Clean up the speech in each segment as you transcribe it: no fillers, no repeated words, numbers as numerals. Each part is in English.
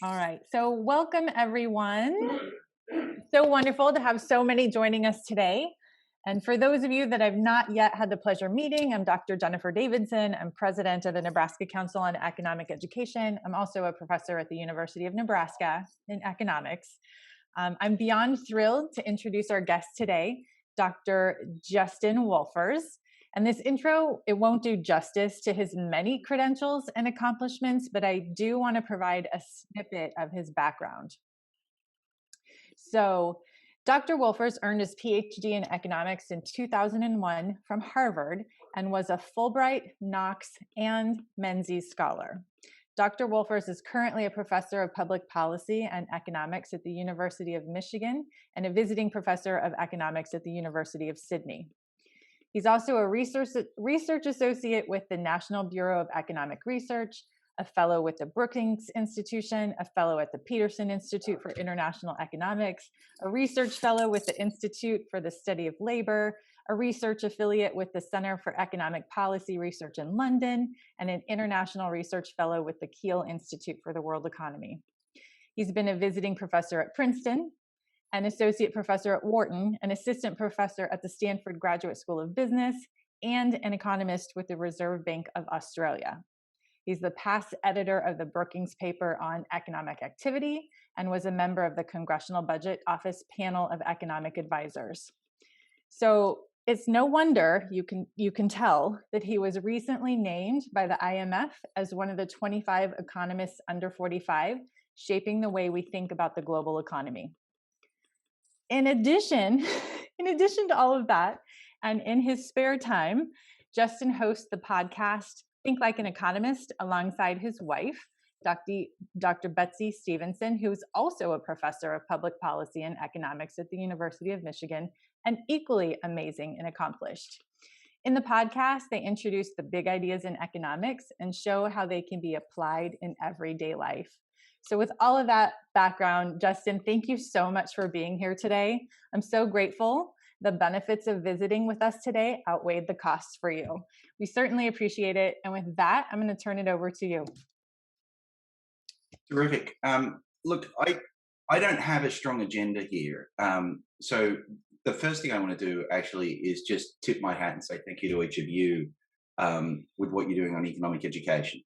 All right. So welcome everyone. So wonderful to have so many joining us today. And for those of you that I've not yet had the pleasure meeting, I'm Dr. Jennifer Davidson. I'm president of the Nebraska Council on Economic Education. I'm also a professor at the University of Nebraska in economics. I'm beyond thrilled to introduce our guest today, Dr. Justin Wolfers. And this intro, it won't do justice to his many credentials and accomplishments, but I do want to provide a snippet of his background. So Dr. Wolfers earned his PhD in economics in 2001 from Harvard and was a Fulbright, Knox, and Menzies Scholar. Dr. Wolfers is currently a professor of public policy and economics at the University of Michigan and a visiting professor of economics at the University of Sydney. He's also a research associate with the National Bureau of Economic Research, a fellow with the Brookings Institution, a fellow at the Peterson Institute for International Economics, a research fellow with the Institute for the Study of Labor, a research affiliate with the Center for Economic Policy Research in London, and an international research fellow with the Kiel Institute for the World Economy. He's been a visiting professor at Princeton, an associate professor at Wharton, an assistant professor at the Stanford Graduate School of Business, and an economist with the Reserve Bank of Australia. He's the past editor of the Brookings paper on economic activity and was a member of the Congressional Budget Office panel of economic advisors. So it's no wonder you can tell that he was recently named by the IMF as one of the 25 economists under 45, shaping the way we think about the global economy. In addition to all of that, and in his spare time, Justin hosts the podcast Think Like an Economist alongside his wife, Dr. Betsy Stevenson, who is also a professor of public policy and economics at the University of Michigan and equally amazing and accomplished. In the podcast, they introduce the big ideas in economics and show how they can be applied in everyday life. So with all of that background, Justin, thank you so much for being here today. I'm so grateful. The benefits of visiting with us today outweighed the costs for you. We certainly appreciate it. And with that, I'm going to turn it over to you. Terrific. Look, I don't have a strong agenda here. So the first thing I want to do actually is just tip my hat and say thank you to each of you with what you're doing on economic education.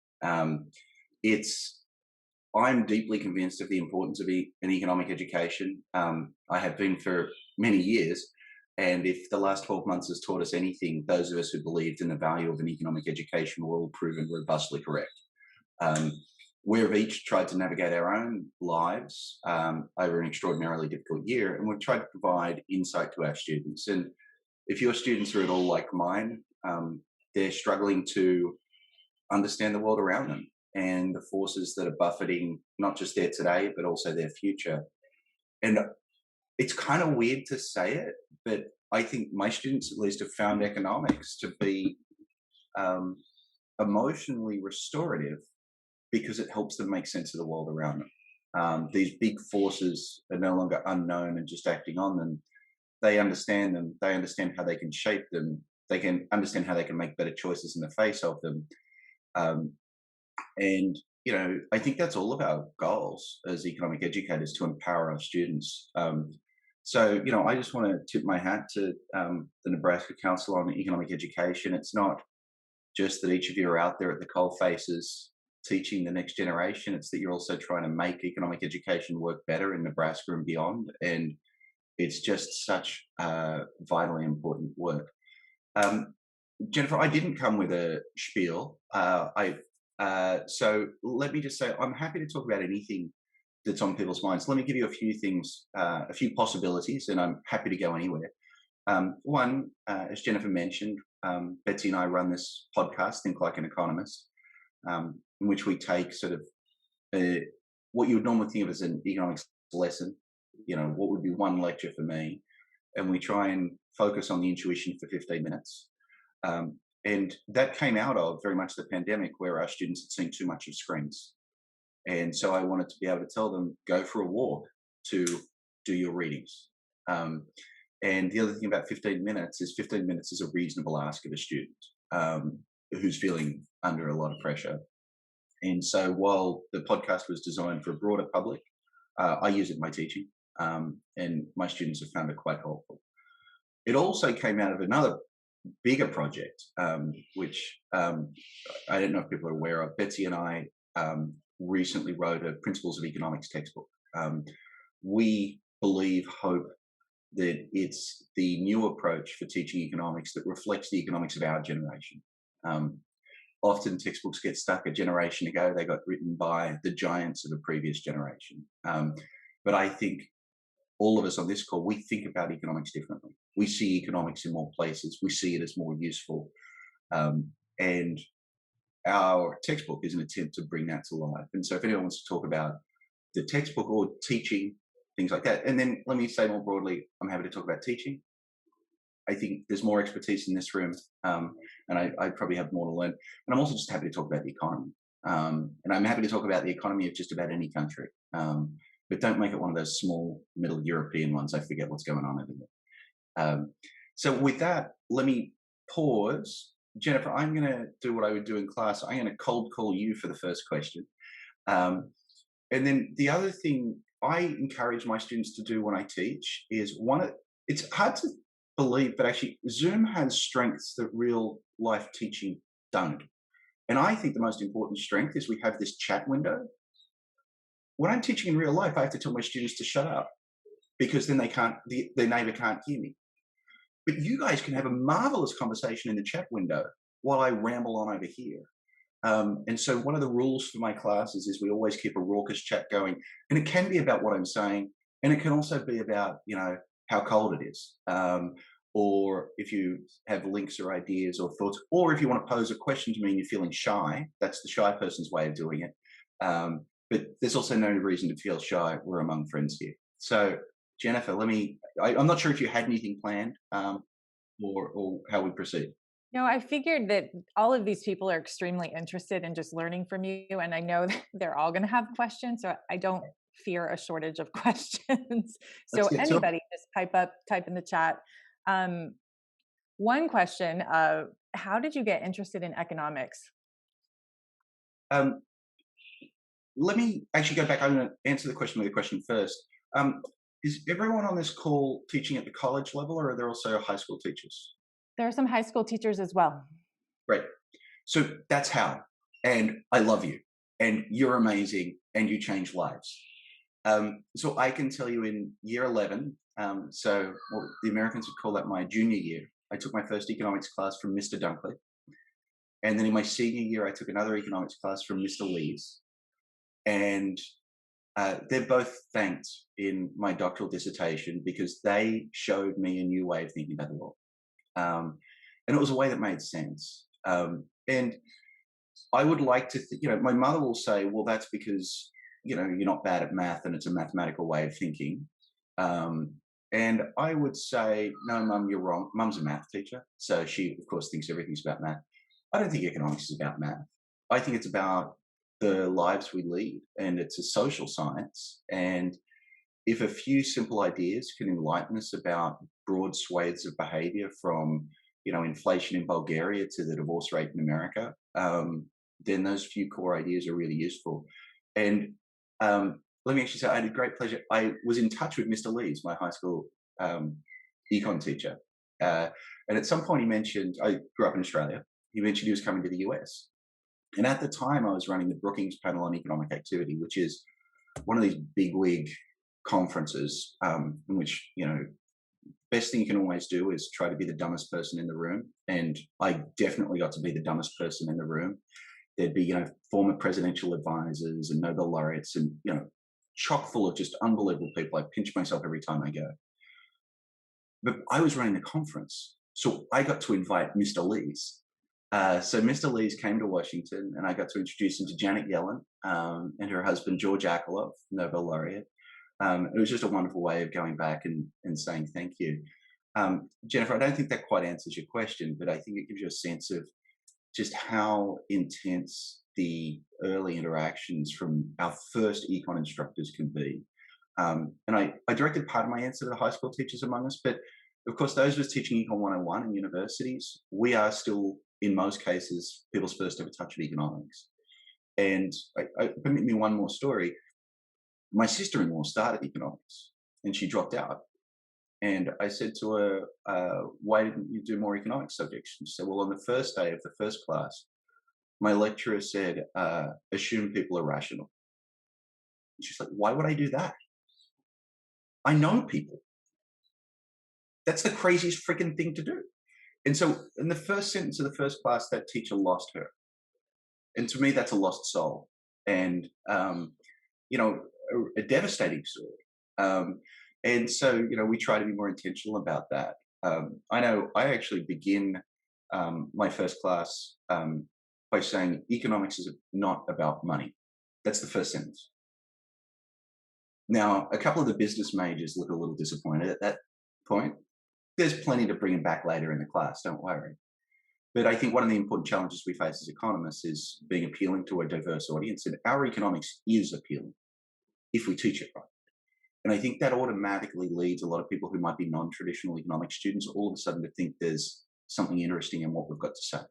I'm deeply convinced of the importance of an economic education. I have been for many years. And if the last 12 months has taught us anything, those of us who believed in the value of an economic education were all proven robustly correct. We've each tried to navigate our own lives over an extraordinarily difficult year, and we've tried to provide insight to our students. And if your students are at all like mine, they're struggling to understand the world around them and the forces that are buffeting not just their today, but also their future. And it's kind of weird to say it, but I think my students at least have found economics to be emotionally restorative because it helps them make sense of the world around them. These big forces are no longer unknown and just acting on them. They understand them. They understand how they can shape them. They can understand how they can make better choices in the face of them. And, you know, I think that's all of our goals as economic educators, to empower our students. So, you know, I just want to tip my hat to the Nebraska Council on Economic Education. It's not just that each of you are out there at the coal faces teaching the next generation. It's that you're also trying to make economic education work better in Nebraska and beyond. And it's just such vitally important work. Jennifer, I didn't come with a spiel. So let me just say, I'm happy to talk about anything that's on people's minds. Let me give you a few things, a few possibilities, and I'm happy to go anywhere. One, as Jennifer mentioned, Betsy and I run this podcast, Think Like an Economist, in which we take sort of what you would normally think of as an economics lesson, you know, what would be one lecture for me, and we try and focus on the intuition for 15 minutes. And that came out of very much the pandemic, where our students had seen too much of screens. And so I wanted to be able to tell them, go for a walk to do your readings. And the other thing about 15 minutes is a reasonable ask of a student who's feeling under a lot of pressure. And so while the podcast was designed for a broader public, I use it in my teaching, and my students have found it quite helpful. It also came out of another bigger project, which I don't know if people are aware of. Betsy and I recently wrote a Principles of Economics textbook. We believe, hope that it's the new approach for teaching economics that reflects the economics of our generation. Um, Often textbooks get stuck a generation ago. They got written by the giants of a previous generation. But I think all of us on this call, we think about economics differently. We see economics in more places. We see it as more useful. And our textbook is an attempt to bring that to life. And so if anyone wants to talk about the textbook or teaching, things like that. And then let me say more broadly, I'm happy to talk about teaching. I think there's more expertise in this room, and I probably have more to learn. And I'm also just happy to talk about the economy. And I'm happy to talk about the economy of just about any country. But don't make it one of those small middle European ones. I forget what's going on over there. So with that, let me pause. Jennifer, I'm going to do what I would do in class. I'm going to cold call you for the first question. And then the other thing I encourage my students to do when I teach is it's hard to believe, but actually Zoom has strengths that real life teaching don't. And I think the most important strength is we have this chat window. When I'm teaching in real life, I have to tell my students to shut up because then their neighbor can't hear me. But you guys can have a marvelous conversation in the chat window while I ramble on over here. And so one of the rules for my classes is we always keep a raucous chat going. And it can be about what I'm saying. And it can also be about, how cold it is. Or if you have links or ideas or thoughts, or if you want to pose a question to me and you're feeling shy, that's the shy person's way of doing it. But there's also no reason to feel shy. We're among friends here. So Jennifer, I'm not sure if you had anything planned, or how we proceed. No, I figured that all of these people are extremely interested in just learning from you. And I know that they're all going to have questions. So I don't fear a shortage of questions. Let's So get to it. anybody just type in the chat. One question, how did you get interested in economics? Um, Let me actually go back. I'm going to answer the question with a question first. Is everyone on this call teaching at the college level, or are there also high school teachers? There are some high school teachers as well. Great. So that's how. And I love you. And you're amazing. And you change lives. So I can tell you in year 11, the Americans would call that my junior year, I took my first economics class from Mr. Dunkley. And then in my senior year, I took another economics class from Mr. Lees. And they're both thanked in my doctoral dissertation because they showed me a new way of thinking about the world. And it was a way that made sense. And I would like to, my mother will say, well, that's because, you're not bad at math and it's a mathematical way of thinking. And I would say, no, Mum, you're wrong. Mum's a math teacher. So she, of course, thinks everything's about math. I don't think economics is about math. I think it's about the lives we lead, and it's a social science. And if a few simple ideas can enlighten us about broad swathes of behavior from, inflation in Bulgaria to the divorce rate in America, then those few core ideas are really useful. And let me actually say, I had a great pleasure. I was in touch with Mr. Lees, my high school econ teacher. And at some point he mentioned, I grew up in Australia, he mentioned he was coming to the US. And at the time I was running the Brookings Panel on Economic Activity, which is one of these bigwig conferences in which, best thing you can always do is try to be the dumbest person in the room. And I definitely got to be the dumbest person in the room. There'd be, former presidential advisors and Nobel laureates and, chock full of just unbelievable people. I pinch myself every time I go. But I was running the conference, so I got to invite Mr. Lees. So Mr. Lees came to Washington, and I got to introduce him to Janet Yellen and her husband, George Akerlof, Nobel laureate. It was just a wonderful way of going back and saying thank you. Jennifer, I don't think that quite answers your question, but I think it gives you a sense of just how intense the early interactions from our first econ instructors can be. And I directed part of my answer to the high school teachers among us, but of course, those of us teaching Econ 101 in universities, we are still, in most cases, people's first ever touch of economics. And permit me one more story. My sister-in-law started economics, and she dropped out. And I said to her, "Why didn't you do more economics subjects?" She said, "Well, on the first day of the first class, my lecturer said, assume people are rational." And she's like, "Why would I do that? I know people. That's the craziest freaking thing to do." And so, in the first sentence of the first class, that teacher lost her. And to me, that's a lost soul. And, you know, a devastating story. And so, we try to be more intentional about that. I know I actually begin my first class by saying economics is not about money. That's the first sentence. Now, a couple of the business majors look a little disappointed at that point. There's plenty to bring them back later in the class, don't worry. But I think one of the important challenges we face as economists is being appealing to a diverse audience, and our economics is appealing if we teach it right. And I think that automatically leads a lot of people who might be non-traditional economics students all of a sudden to think there's something interesting in what we've got to say.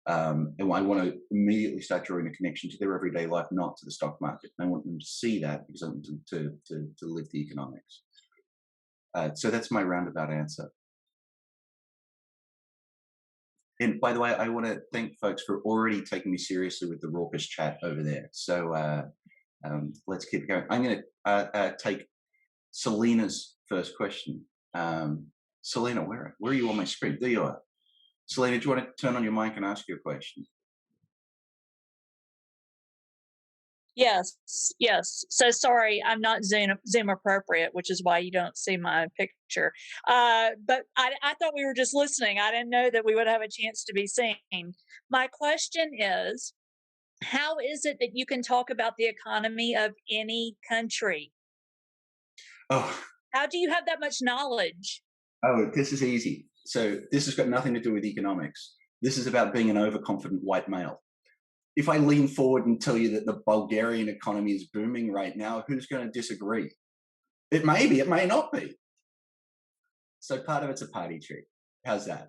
And I want to immediately start drawing a connection to their everyday life, not to the stock market. And I want them to see that because I want them to live the economics. So that's my roundabout answer. And by the way, I want to thank folks for already taking me seriously with the raucous chat over there. So let's keep going. I'm going to take Selena's first question. Selena, where are you on my screen? There you are. Selena, do you want to turn on your mic and ask your question? Yes, yes. So sorry, I'm not Zoom appropriate, which is why you don't see my picture. But I thought we were just listening. I didn't know that we would have a chance to be seen. My question is, how is it that you can talk about the economy of any country? Oh, How do you have that much knowledge? oh, this is easy. So this has got nothing to do with economics. This is about being an overconfident white male. If I lean forward and tell you that the Bulgarian economy is booming right now, who's going to disagree? It may be, it may not be. So part of it's a party trick. How's that?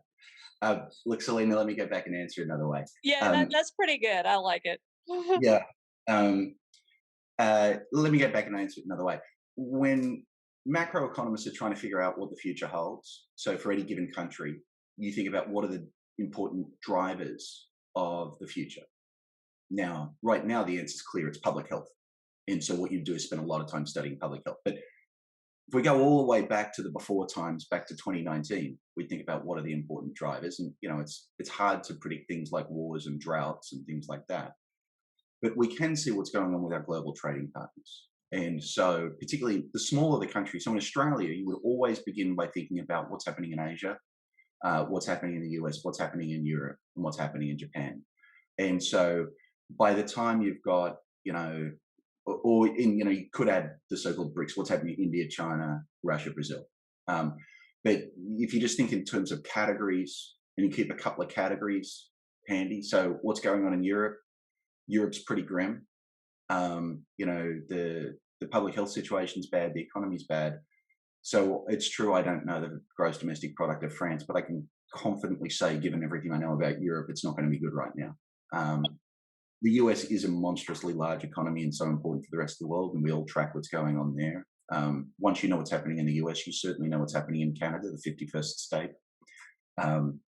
Look, Selena, let me go back and answer another way. Yeah, that's pretty good. I like it. Yeah. Let me go back and answer it another way. When macroeconomists are trying to figure out what the future holds, so for any given country, you think about what are the important drivers of the future. Now, right now, the answer is clear. It's public health. And so what you do is spend a lot of time studying public health. But if we go all the way back to the before times, back to 2019, we think about what are the important drivers. And, it's hard to predict things like wars and droughts and things like that. But we can see what's going on with our global trading partners. And so particularly the smaller the country, so in Australia, you would always begin by thinking about what's happening in Asia, what's happening in the US, what's happening in Europe, and what's happening in Japan. And so by the time you've got, you could add the so-called BRICS, what's happening in India, China, Russia, Brazil. But if you just think in terms of categories and you keep a couple of categories handy, so what's going on in Europe? Europe's pretty grim. The public health situation's bad, the economy's bad. So it's true, I don't know the gross domestic product of France, but I can confidently say, given everything I know about Europe, it's not going to be good right now. The US is a monstrously large economy and so important for the rest of the world, and we all track what's going on there. Once you know what's happening in the US, you certainly know what's happening in Canada, the 51st state. And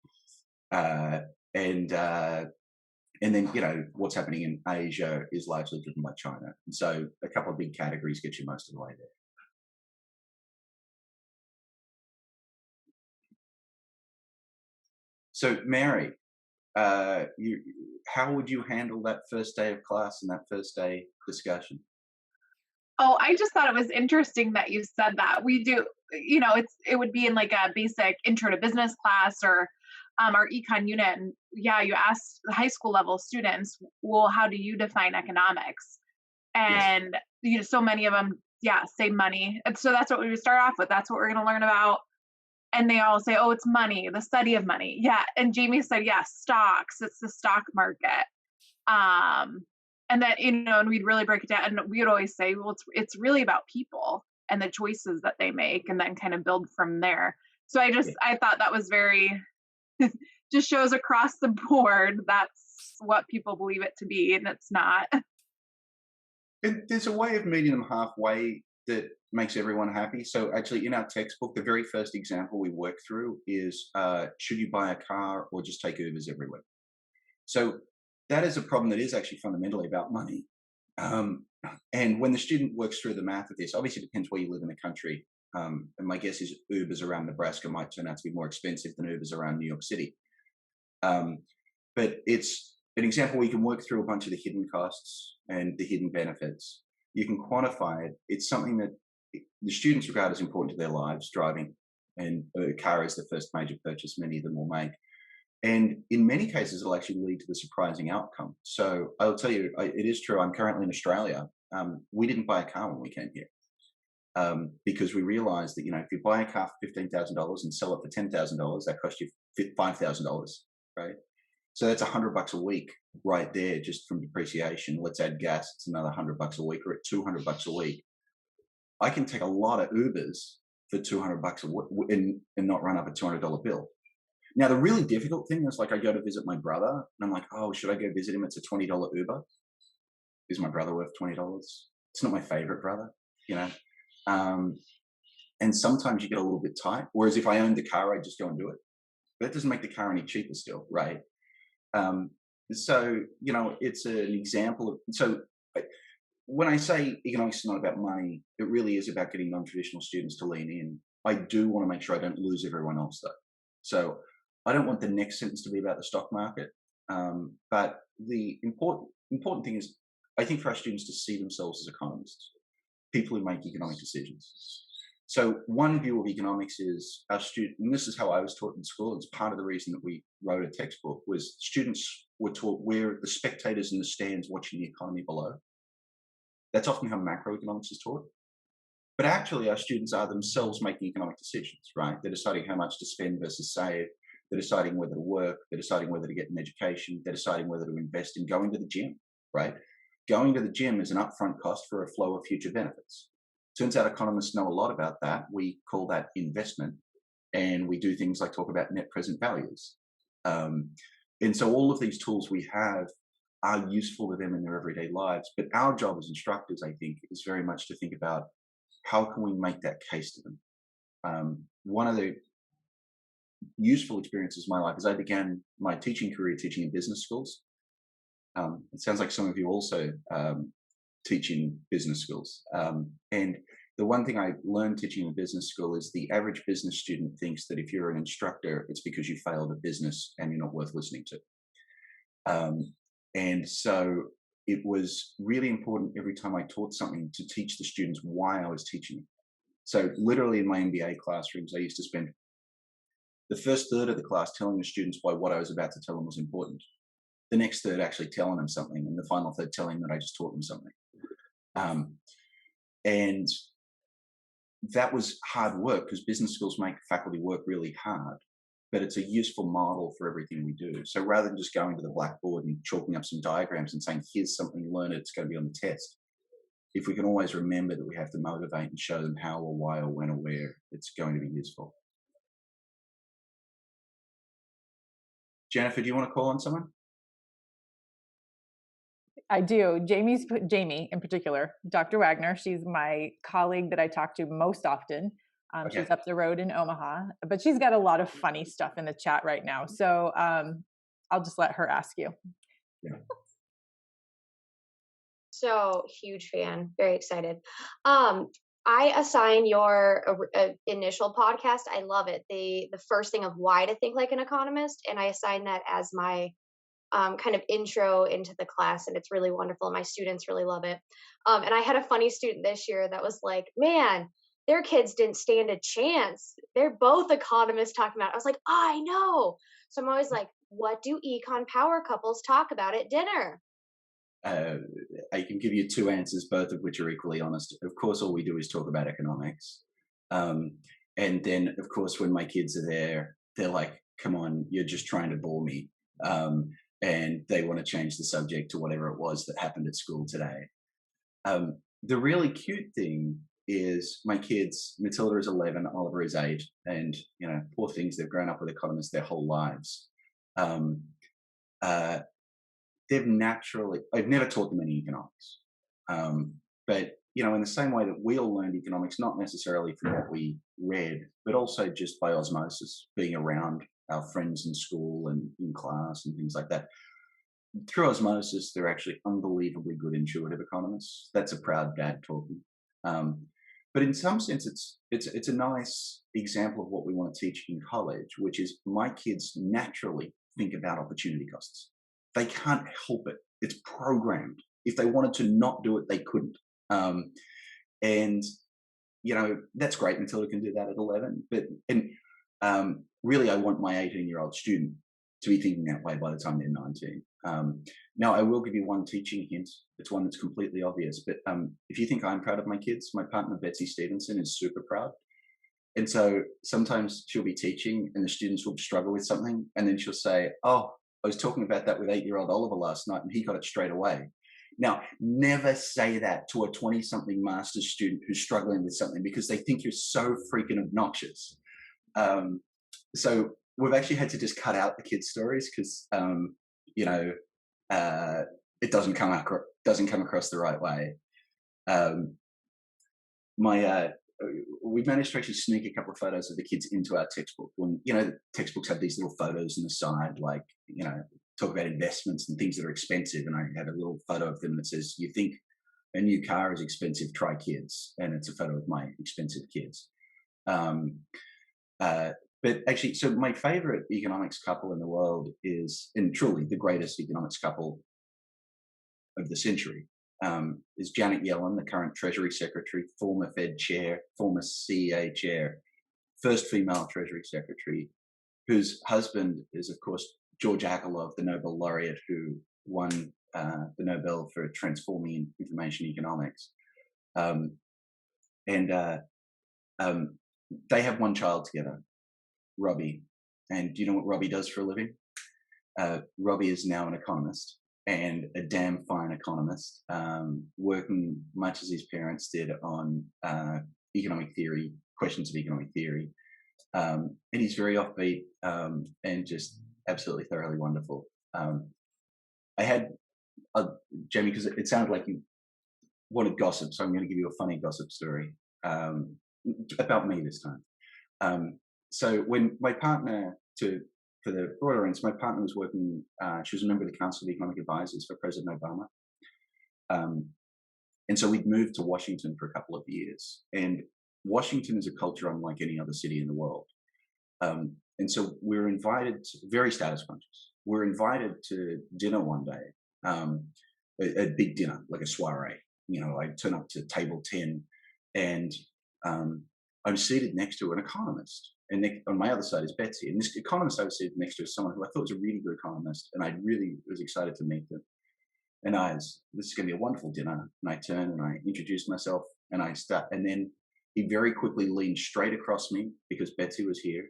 then, what's happening in Asia is largely driven by China. And so a couple of big categories get you most of the way there. So, Mary, how would you handle that first day of class and that first day discussion? Oh, I just thought it was interesting that you said that. We do, it would be in like a basic intro to business class or our econ unit. And yeah, you asked the high school level students, well, how do you define economics? Yes. And, so many of them, say money. And so that's what we would start off with. That's what we're going to learn about. And they all say, oh, it's money, the study of money. Yeah. And Jamie said, stocks, it's the stock market. And that, and we'd really break it down. And we would always say, well, it's really about people and the choices that they make and then kind of build from there. So I thought that was very, just shows across the board. That's what people believe it to be, and it's not. And there's a way of meeting them halfway that makes everyone happy. So actually, in our textbook, the very first example we work through is should you buy a car or just take Ubers everywhere? So that is a problem that is actually fundamentally about money. Um, and when the student works through the math of this, obviously it depends where you live in the country. And my guess is Ubers around Nebraska might turn out to be more expensive than Ubers around New York City. But it's an example where you can work through a bunch of the hidden costs and the hidden benefits. You can quantify it. It's something that the students regard as important to their lives, driving, and a car is the first major purchase many of them will make. And in many cases, it'll actually lead to the surprising outcome. So I'll tell you, it is true. I'm currently in Australia. We didn't buy a car when we came here because we realized that, if you buy a car for $15,000 and sell it for $10,000, that costs you $5,000, right? So that's $100 a week right there just from depreciation. Let's add gas; it's another $100 a week. Or at $200 a week, I can take a lot of Ubers for $200 a week and not run up a $200 bill. Now, the really difficult thing is, like, I go to visit my brother, and I'm like, oh, should I go visit him? It's a $20 Uber. Is my brother worth $20? It's not my favorite brother, and sometimes you get a little bit tight. Whereas if I owned the car, I'd just go and do it. But that doesn't make the car any cheaper still, right? So, it's an example of, so when I say economics is not about money, it really is about getting non-traditional students to lean in. I do want to make sure I don't lose everyone else though. So I don't want the next sentence to be about the stock market. But the important thing is, I think for our students to see themselves as economists, people who make economic decisions. So one view of economics is our student, and this is how I was taught in school. It's part of the reason that we wrote a textbook, was students were taught we're the spectators in the stands watching the economy below. That's often how macroeconomics is taught. But actually, our students are themselves making economic decisions, right? They're deciding how much to spend versus save. They're deciding whether to work. They're deciding whether to get an education. They're deciding whether to invest in going to the gym, right? Going to the gym is an upfront cost for a flow of future benefits. Turns out economists know a lot about that. We call that investment. And we do things like talk about net present values. And so all of these tools we have are useful to them in their everyday lives. But our job as instructors, I think, is very much to think about how can we make that case to them. One of the useful experiences in my life is I began my teaching career teaching in business schools. It sounds like some of you also teach in business schools. And the one thing I learned teaching in business school is the average business student thinks that if you're an instructor, it's because you failed at business and you're not worth listening to. And so it was really important every time I taught something to teach the students why I was teaching it. So literally in my MBA classrooms, I used to spend the first third of the class telling the students why what I was about to tell them was important. The next third actually telling them something, and the final third telling that I just taught them something. And that was hard work because business schools make faculty work really hard, but it's a useful model for everything we do. So rather than just going to the blackboard and chalking up some diagrams and saying, here's something, learn it, it's going to be on the test. If we can always remember that we have to motivate and show them how or why or when or where, it's going to be useful. Jennifer, do you want to call on someone? I do. Jamie in particular, Dr. Wagner. She's my colleague that I talk to most often. Okay. She's up the road in Omaha, but she's got a lot of funny stuff in the chat right now. So I'll just let her ask you. Yeah. So huge fan, very excited. I assign your initial podcast. I love it. The first thing of why to think like an economist, and I assign that as my kind of intro into the class, and it's really wonderful. My students really love it. And I had a funny student this year that was like, man, their kids didn't stand a chance. They're both economists talking about it. I was like, oh, I know. So I'm always like, what do econ power couples talk about at dinner? I can give you two answers, both of which are equally honest. Of course, all we do is talk about economics. And then, of course, when my kids are there, they're like, come on, you're just trying to bore me. And they want to change the subject to whatever it was that happened at school today. The really cute thing is my kids, Matilda is 11, Oliver is 8, and, poor things, they've grown up with economists their whole lives. I've never taught them any economics. But, in the same way that we all learned economics, not necessarily from what we read, but also just by osmosis, being around our friends in school and in class and things like that. Through osmosis, they're actually unbelievably good intuitive economists. That's a proud dad talking. But in some sense, it's a nice example of what we want to teach in college, which is my kids naturally think about opportunity costs. They can't help it. It's programmed. If they wanted to not do it, they couldn't. And that's great until we can do that at 11. But really, I want my 18-year-old student to be thinking that way by the time they're 19. Now, I will give you one teaching hint. It's one that's completely obvious. But if you think I'm proud of my kids, my partner, Betsy Stevenson, is super proud. And so sometimes she'll be teaching and the students will struggle with something. And then she'll say, oh, I was talking about that with 8-year-old Oliver last night and he got it straight away. Now, never say that to a 20-something master's student who's struggling with something because they think you're so freaking obnoxious. So we've actually had to just cut out the kids' stories because, it doesn't come across the right way. We managed to actually sneak a couple of photos of the kids into our textbook. When textbooks have these little photos on the side, like talk about investments and things that are expensive, and I have a little photo of them that says, "You think a new car is expensive? Try kids," and it's a photo of my expensive kids. But actually, so my favorite economics couple in the world is, and truly the greatest economics couple of the century, is Janet Yellen, the current Treasury Secretary, former Fed Chair, former CEA Chair, first female Treasury Secretary, whose husband is, of course, George Akerlof, the Nobel laureate who won the Nobel for transforming information economics. They have one child together, Robbie. And do you know what Robbie does for a living? Robbie is now an economist, and a damn fine economist, working much as his parents did on economic theory, questions of economic theory. And he's very offbeat and just absolutely thoroughly wonderful. I had, Jamie, because it sounded like you wanted gossip, so I'm going to give you a funny gossip story about me this time. So when my partner, for the broader audience, my partner was working, she was a member of the Council of Economic Advisors for President Obama. And so we'd moved to Washington for a couple of years. And Washington is a culture unlike any other city in the world. And so we were invited, very status conscious, we're invited to dinner one day, a big dinner, like a soiree. I turn up to table 10 and I'm seated next to an economist. And on my other side is Betsy. And this economist I was seated next to is someone who I thought was a really good economist. And I really was excited to meet them. And this is going to be a wonderful dinner. And I turn and I introduce myself and I start. And then he very quickly leaned straight across me because Betsy was here,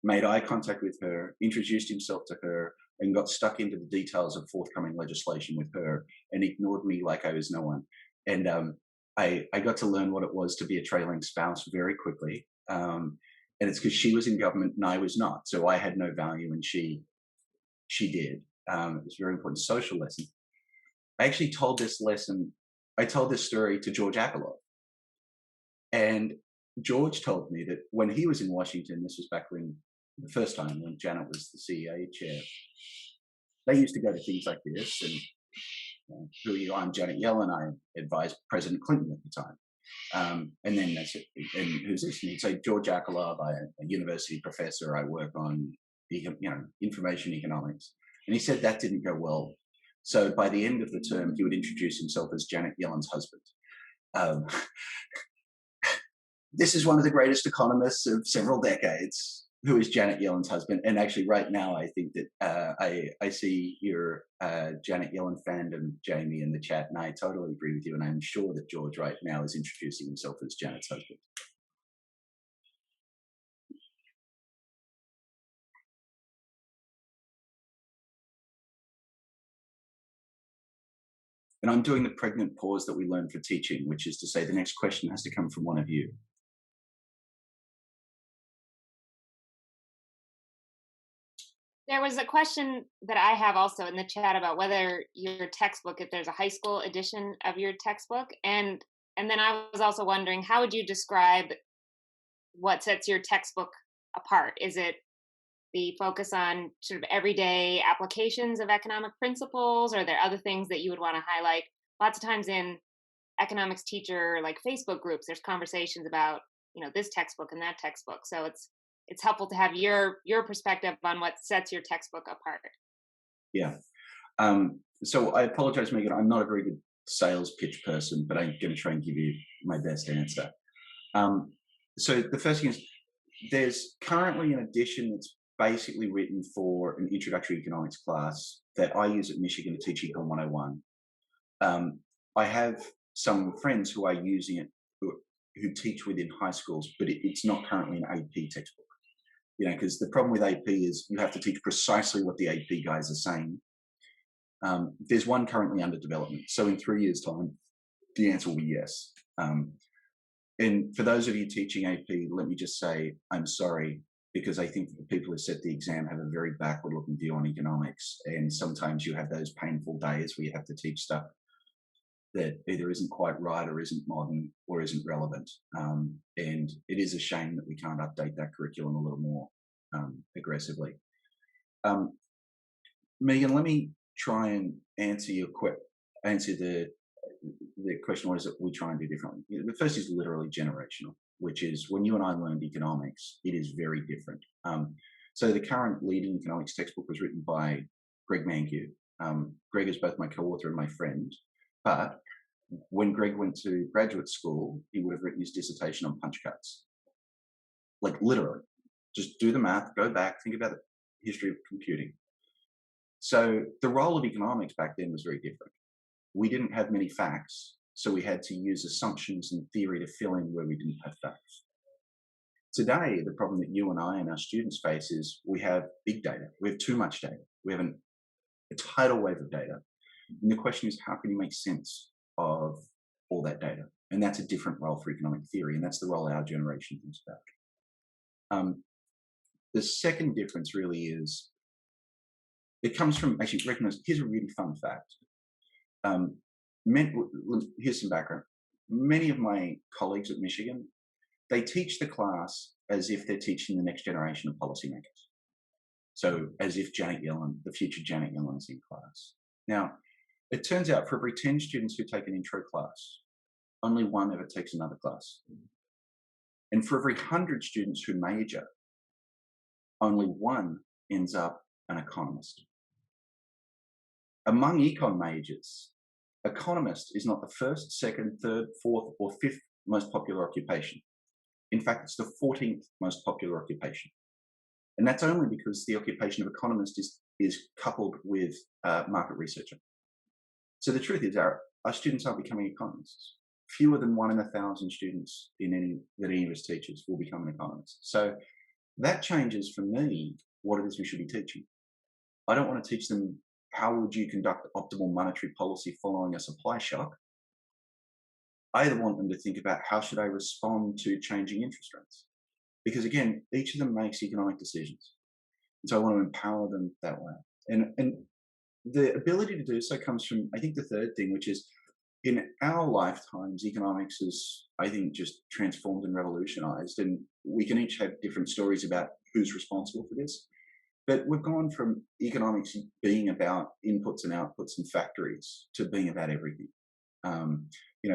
made eye contact with her, introduced himself to her, and got stuck into the details of forthcoming legislation with her and ignored me like I was no one. And I got to learn what it was to be a trailing spouse very quickly. And it's because she was in government and I was not. So I had no value and she did. It was a very important social lesson. I actually told this story to George Akerlof. And George told me that when he was in Washington, this was back when the first time when Janet was the CEA chair, they used to go to things like this. And who are you? I'm Janet Yellen. I advised President Clinton at the time. And then that's it. And who's this? And he'd say, George Akerlof, I'm a university professor. I work on, information economics. And he said that didn't go well. So by the end of the term, he would introduce himself as Janet Yellen's husband. This is one of the greatest economists of several decades, who is Janet Yellen's husband. And actually right now, I think that I see your Janet Yellen fandom, Jamie, in the chat, and I totally agree with you. And I'm sure that George right now is introducing himself as Janet's husband. And I'm doing the pregnant pause that we learned for teaching, which is to say the next question has to come from one of you. There was a question that I have also in the chat about whether your textbook, if there's a high school edition of your textbook, and then I was also wondering, how would you describe what sets your textbook apart? Is it the focus on sort of everyday applications of economic principles, or are there other things that you would want to highlight? Lots of times in economics teacher like Facebook groups, there's conversations about, this textbook and that textbook. So it's helpful to have your perspective on what sets your textbook apart. Yeah. So I apologize, Megan. I'm not a very good sales pitch person, but I'm going to try and give you my best answer. So the first thing is, there's currently an edition that's basically written for an introductory economics class that I use at Michigan to teach Econ 101. I have some friends who are using it who teach within high schools, but it's not currently an AP textbook. Because the problem with AP is you have to teach precisely what the AP guys are saying. There's one currently under development. So in 3 years' time, the answer will be yes. And for those of you teaching AP, let me just say, I'm sorry, because I think the people who set the exam have a very backward-looking view on economics. And sometimes you have those painful days where you have to teach stuff that either isn't quite right or isn't modern or isn't relevant. And it is a shame that we can't update that curriculum a little more aggressively. Megan, let me try and answer the question, what is it we try and do differently? The first is literally generational, which is when you and I learned economics, it is very different. So the current leading economics textbook was written by Greg Mankiw. Greg is both my co-author and my friend, but when Greg went to graduate school, he would have written his dissertation on punch cards. Like literally, just do the math, go back, think about the history of computing. So the role of economics back then was very different. We didn't have many facts, so we had to use assumptions and theory to fill in where we didn't have facts. Today, the problem that you and I and our students face is we have big data. We have too much data. We have a tidal wave of data. And the question is, how can you make sense of all that data? And that's a different role for economic theory, and that's the role our generation thinks about. The second difference really is, it comes from, actually, recognize, here's a really fun fact. Here's some background. Many of my colleagues at Michigan, they teach the class as if they're teaching the next generation of policymakers. So as if Janet Yellen, the future Janet Yellen, is in class. Now, it turns out for every 10 students who take an intro class, only one ever takes another class. And for every 100 students who major, only one ends up an economist. Among econ majors, economist is not the first, second, third, fourth, or fifth most popular occupation. In fact, it's the 14th most popular occupation. And that's only because the occupation of economist is coupled with market researcher. So the truth is, our students aren't becoming economists. Fewer than 1 in 1,000 students that any of us teaches will become an economist. So that changes for me what it is we should be teaching. I don't want to teach them how would you conduct optimal monetary policy following a supply shock. I want them to think about how should I respond to changing interest rates. Because again, each of them makes economic decisions. And so I want to empower them that way. And the ability to do so comes from, I think, the third thing, which is in our lifetimes, economics is, I think, just transformed and revolutionized. And we can each have different stories about who's responsible for this. But we've gone from economics being about inputs and outputs and factories to being about everything.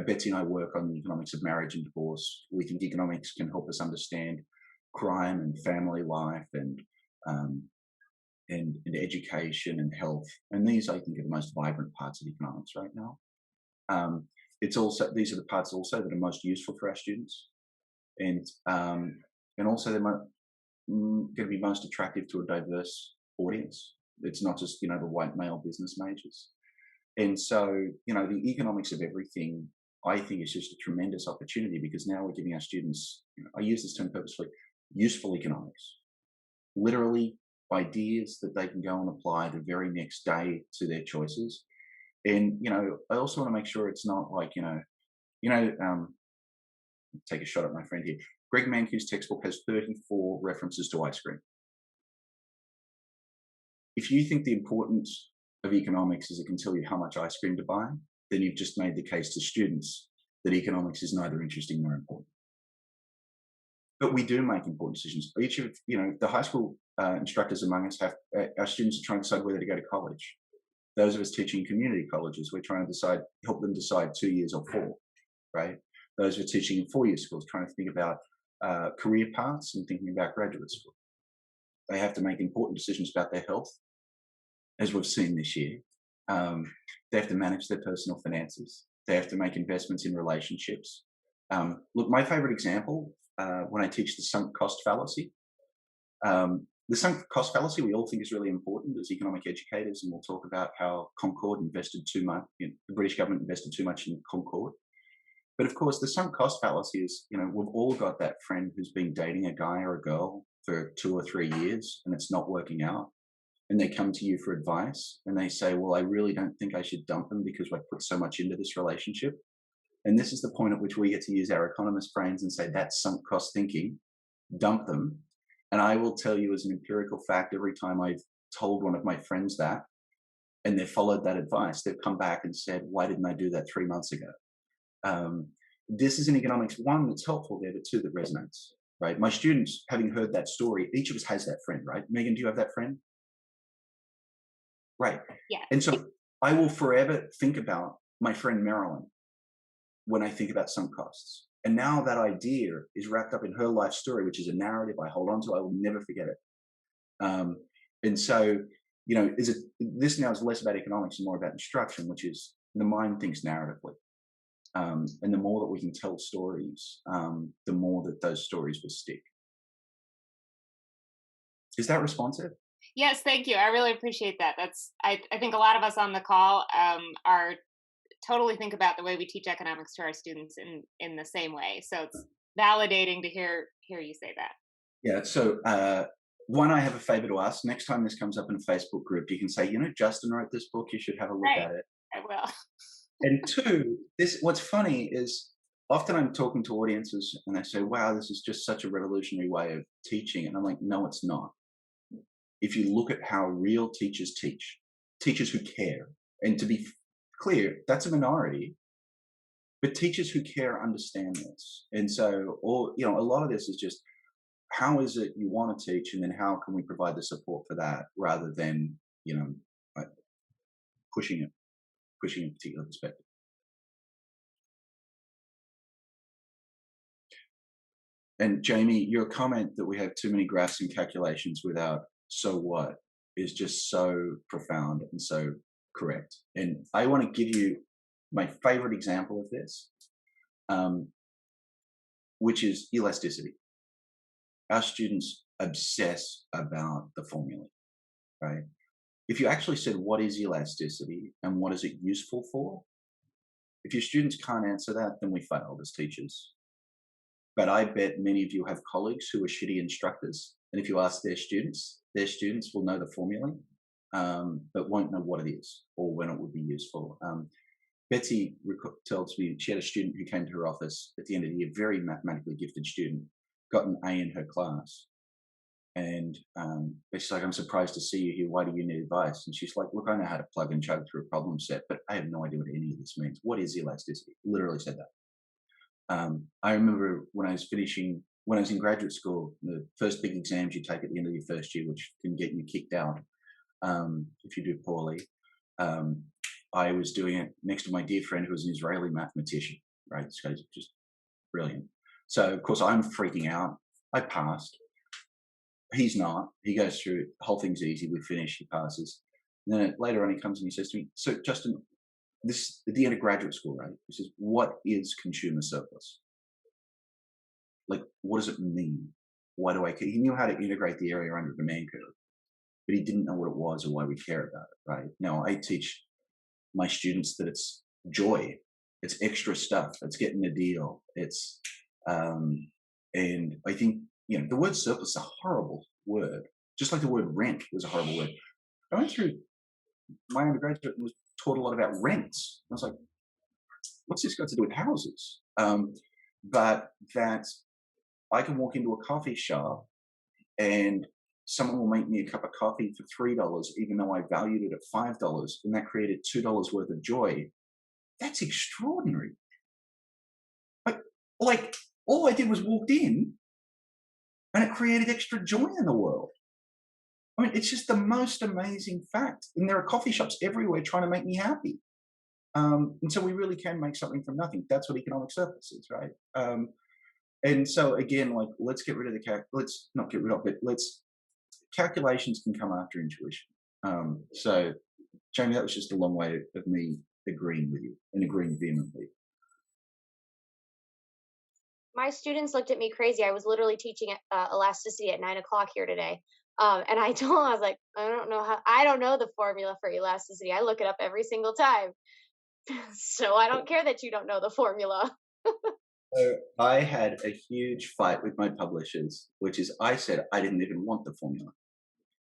Betsy and I work on the economics of marriage and divorce. We think economics can help us understand crime and family life and education and health. And these, I think, are the most vibrant parts of economics right now. These are the parts also that are most useful for our students, and also they're going to be most attractive to a diverse audience. It's not just the white male business majors. And so the economics of everything, I think, is just a tremendous opportunity, because now we're giving our students, I use this term purposefully, useful economics, literally ideas that they can go and apply the very next day to their choices. And I also want to make sure it's not like take a shot at my friend here. Greg Mankiw's textbook has 34 references to ice cream. if you think the importance of economics is it can tell you how much ice cream to buy, then you've just made the case to students that economics is neither interesting nor important. But we do make important decisions. Each of, the high school instructors among us have, our students are trying to decide whether to go to college. Those of us teaching community colleges, we're trying to help them decide 2 years or 4, right? Those who are teaching in 4-year schools, trying to think about career paths and thinking about graduate school. They have to make important decisions about their health, as we've seen this year. They have to manage their personal finances. They have to make investments in relationships. Look, my favorite example, when I teach the sunk cost fallacy, the sunk cost fallacy we all think is really important as economic educators, and we'll talk about how Concord invested too much, the British government invested too much in Concord. But of course, the sunk cost fallacy is, we've all got that friend who's been dating a guy or a girl for 2 or 3 years and it's not working out. And they come to you for advice and they say, well, I really don't think I should dump them because I put so much into this relationship. And this is the point at which we get to use our economist brains and say, that's sunk cost thinking, dump them. And I will tell you as an empirical fact, every time I've told one of my friends that, and they've followed that advice, they've come back and said, why didn't I do that 3 months ago? This is in economics, 1, that's helpful there, but 2, that resonates, right? My students, having heard that story, each of us has that friend, right? Megan, do you have that friend? Right. Yeah. And so I will forever think about my friend Marilyn when I think about sunk costs. And now that idea is wrapped up in her life story, which is a narrative I hold on to. I will never forget it. And so, this now is less about economics and more about instruction, which is the mind thinks narratively. And the more that we can tell stories, the more that those stories will stick. Is that responsive? Yes, thank you. I really appreciate that. I think a lot of us on the call are totally think about the way we teach economics to our students in the same way. So it's validating to hear you say that. Yeah. So 1, I have a favor to ask. Next time this comes up in a Facebook group, you can say, Justin wrote this book. You should have a look Right. at it. I will. And 2, what's funny is often I'm talking to audiences and they say, wow, this is just such a revolutionary way of teaching. And I'm like, no, it's not. If you look at how real teachers teach, teachers who care, and to be clear, that's a minority, but teachers who care understand this. And so, a lot of this is just, how is it you want to teach, and then how can we provide the support for that rather than, like pushing a particular perspective. And Jamie, your comment that we have too many graphs and calculations without so what is just so profound and so correct. And I want to give you my favorite example of this, which is elasticity. Our students obsess about the formula, right? If you actually said, what is elasticity and what is it useful for? If your students can't answer that, then we failed as teachers. But I bet many of you have colleagues who are shitty instructors. And if you ask their students will know the formula, but won't know what it is or when it would be useful. Betsy tells me she had a student who came to her office at the end of the year, very mathematically gifted student, got an A in her class. And she's like, I'm surprised to see you here. Why do you need advice? And she's like, look, I know how to plug and chug through a problem set, but I have no idea what any of this means. What is elasticity? Literally said that. I remember when I was in graduate school, the first big exams you take at the end of your first year, which can get you kicked out if you do poorly. I was doing it next to my dear friend who was an Israeli mathematician, right? This guy's just brilliant. So, of course, I'm freaking out. I passed. He's not. He goes through it. The whole thing's easy. We finish. He passes. And then later on, he comes and he says to me, so, Justin, this at the end of graduate school, right? He says, what is consumer surplus? Like, what does it mean? Why do I care? He knew how to integrate the area under demand curve, but he didn't know what it was or why we care about it, right? Now, I teach my students that it's joy. It's extra stuff. It's getting a deal. It's, and I think, the word surplus is a horrible word, just like the word rent was a horrible word. I went through my undergraduate and was taught a lot about rents. I was like, what's this got to do with houses? But that I can walk into a coffee shop and someone will make me a cup of coffee for $3, even though I valued it at $5, and that created $2 worth of joy. That's extraordinary. Like all I did was walked in, and it created extra joy in the world. I mean, it's just the most amazing fact. And there are coffee shops everywhere trying to make me happy. And so we really can make something from nothing. That's what economic surplus is, right? And so again, like, let's get rid of let's not get rid of it. Calculations can come after intuition. So Jamie, that was just a long way of me agreeing with you and agreeing vehemently. My students looked at me crazy. I was literally teaching elasticity at 9 o'clock here today. And I told them, I was like, I don't know the formula for elasticity. I look it up every single time. So I don't care that you don't know the formula. So I had a huge fight with my publishers, which is I said I didn't even want the formula.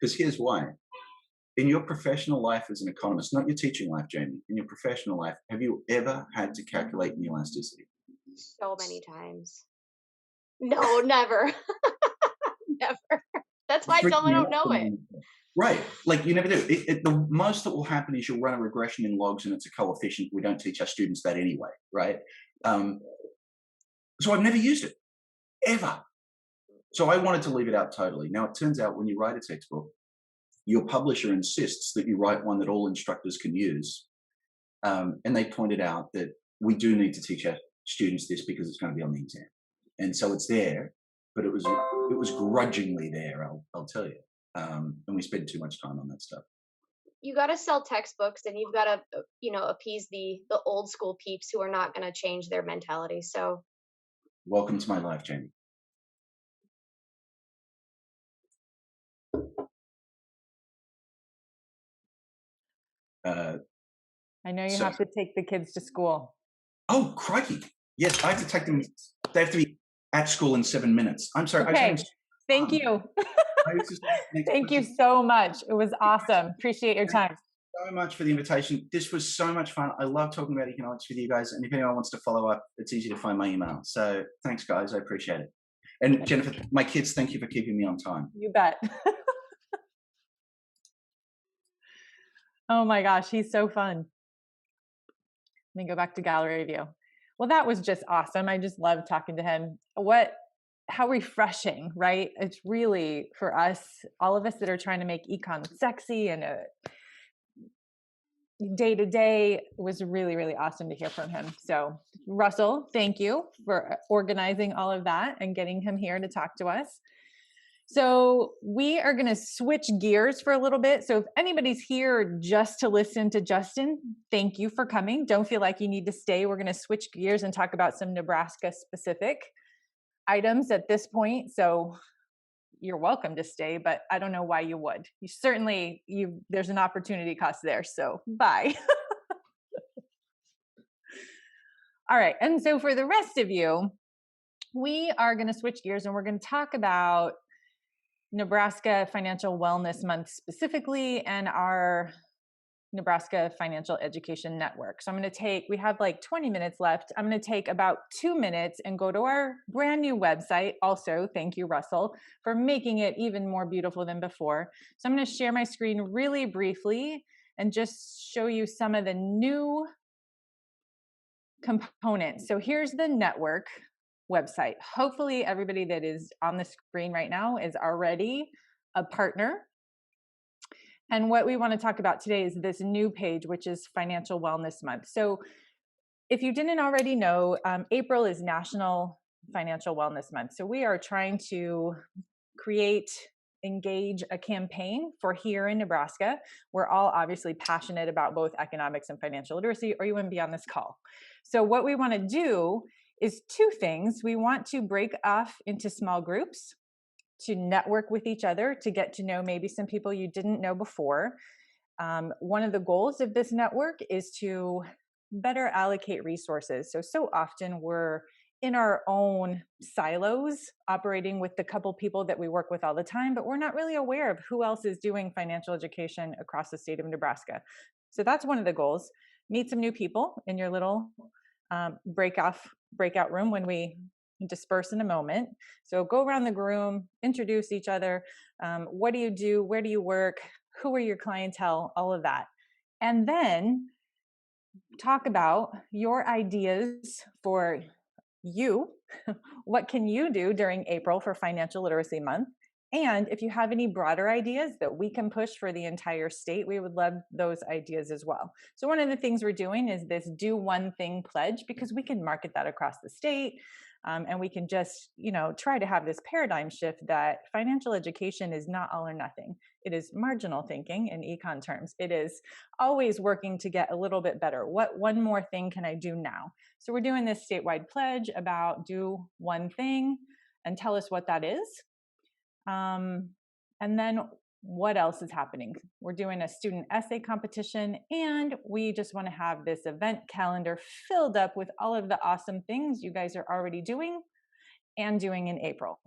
Because here's why. In your professional life as an economist, not your teaching life, Jamie, in your professional life, have you ever had to calculate an elasticity? So many times. No, never. Never. That's why I tell them I don't know it. Right. Like you never do. The most that will happen is you'll run a regression in logs and it's a coefficient. We don't teach our students that anyway, right? So I've never used it, ever. So I wanted to leave it out totally. Now it turns out when you write a textbook, your publisher insists that you write one that all instructors can use. And they pointed out that we do need to teach our students this because it's going to be on the exam. And so it's there, but it was grudgingly there, I'll tell you. And we spend too much time on that stuff. You got to sell textbooks, and you've got to, appease the old school peeps who are not going to change their mentality. So, welcome to my life, Jamie. I know you have to take the kids to school. Oh, crikey. Yes, I have to take them. They have to be at school in 7 minutes. I'm sorry. Okay. Thank you. Thank you so much. It was awesome. Appreciate your time. So much for the invitation. This was so much fun. I love talking about economics with you guys. And if anyone wants to follow up, it's easy to find my email. So thanks, guys. I appreciate it. And Jennifer, my kids, thank you for keeping me on time. You bet. Oh my gosh, he's so fun. Let me go back to gallery view. Well, that was just awesome. I just love talking to him. How refreshing, right? It's really, for us, all of us that are trying to make econ sexy and day to day, was really, really awesome to hear from him. So Russell, thank you for organizing all of that and getting him here to talk to us. So we are going to switch gears for a little bit. So if anybody's here just to listen to Justin, thank you for coming. Don't feel like you need to stay. We're going to switch gears and talk about some Nebraska specific items at this point. So you're welcome to stay, but I don't know why you would. There's an opportunity cost there. So bye. All right. And so for the rest of you, we are going to switch gears and we're going to talk about Nebraska Financial Wellness Month specifically and our Nebraska Financial Education Network. So we have like 20 minutes left. I'm going to take about 2 minutes and go to our brand new website. Also, thank you, Russell, for making it even more beautiful than before. So I'm going to share my screen really briefly and just show you some of the new components. So here's the network website. Hopefully everybody that is on the screen right now is already a partner. And what we want to talk about today is this new page, which is Financial Wellness Month. So if you didn't already know, April is National Financial Wellness Month. So we are trying to engage a campaign for here in Nebraska. We're all obviously passionate about both economics and financial literacy, or you wouldn't be on this call. So what we want to do is two things. We want to break off into small groups to network with each other, to get to know maybe some people you didn't know before. One of the goals of this network is to better allocate resources. So often we're in our own silos, operating with the couple people that we work with all the time, but we're not really aware of who else is doing financial education across the state of Nebraska. So that's one of the goals. Meet some new people in your little breakout room when we disperse in a moment. So go around the room, introduce each other. What do you do? Where do you work? Who are your clientele? All of that. And then talk about your ideas for you. What can you do during April for Financial Literacy Month? And if you have any broader ideas that we can push for the entire state, we would love those ideas as well. So one of the things we're doing is this do one thing pledge, because we can market that across the state. And we can just, try to have this paradigm shift that financial education is not all or nothing. It is marginal thinking in econ terms. It is always working to get a little bit better. What one more thing can I do now? So we're doing this statewide pledge about do one thing and tell us what that is. And then what else is happening? We're doing a student essay competition, and we just want to have this event calendar filled up with all of the awesome things you guys are already doing and doing in April.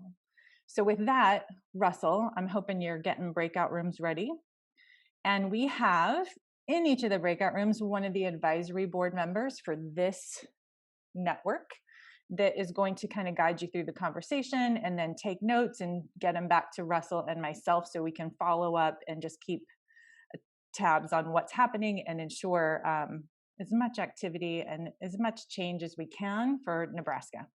So with that, Russell, I'm hoping you're getting breakout rooms ready. And we have in each of the breakout rooms one of the advisory board members for this network that is going to kind of guide you through the conversation and then take notes and get them back to Russell and myself so we can follow up and just keep tabs on what's happening and ensure as much activity and as much change as we can for Nebraska.